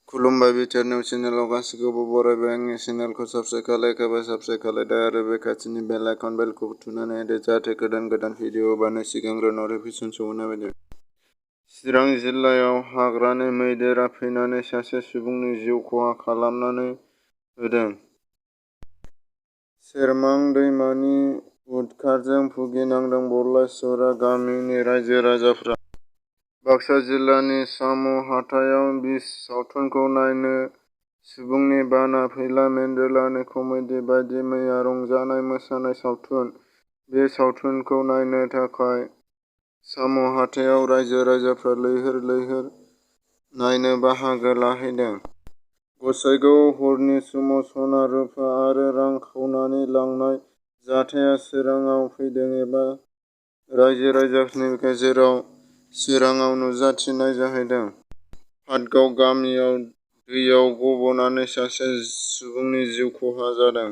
खुलुमबाय BTR news चेनेलाव गासिखौबो बरायबाय। आंनि चेनेलखौ साबस्क्राइब खालायखाबा साबस्क्राइब खालायदो आरो बे खाथिनि बेल आइकन बेलखौ थुनानै होदो जाहाथे गोदान भिडिअ हगारनो सिगांग्रो नटिफिकेसन सौहैनाय बायदि। चिरां जिल्लायाव हाग्रानि मैदेरा फैनानै सासे सुबुंनि जिउ खहा खालामनानै होदों। सेरमां दैमानि उदखारजों भुगिनांदों बलासरा गामिनि रायजो राजाफ्रा। बाक्सा जिल्लानि साम' हाथायाव बिस सावथुनखौ नायनो सुबुंनि बाना फैला मेन्डेलानि कमेडि बायदि मैया रंजानाय मोसानाय सावथुन। बे सावथुनखौ नायनो थाखाय साम' हाथायाव रायजो राजाफ्रा लैहोर लैहोर नायनो बाहागो लाहैदों। गसाइगावआव हरनि समाव सना रुफा आरो रां खावनानै लांनाय जाथाया चिराङाव फैदों एबा रायजो राजाफोरनि गेजेराव चिराङाव नुजाथिनाय जाहैदों। पाटगाव गामियाव दैयाव गबनानै सासे सुबुंनि जिउ खहा जादों।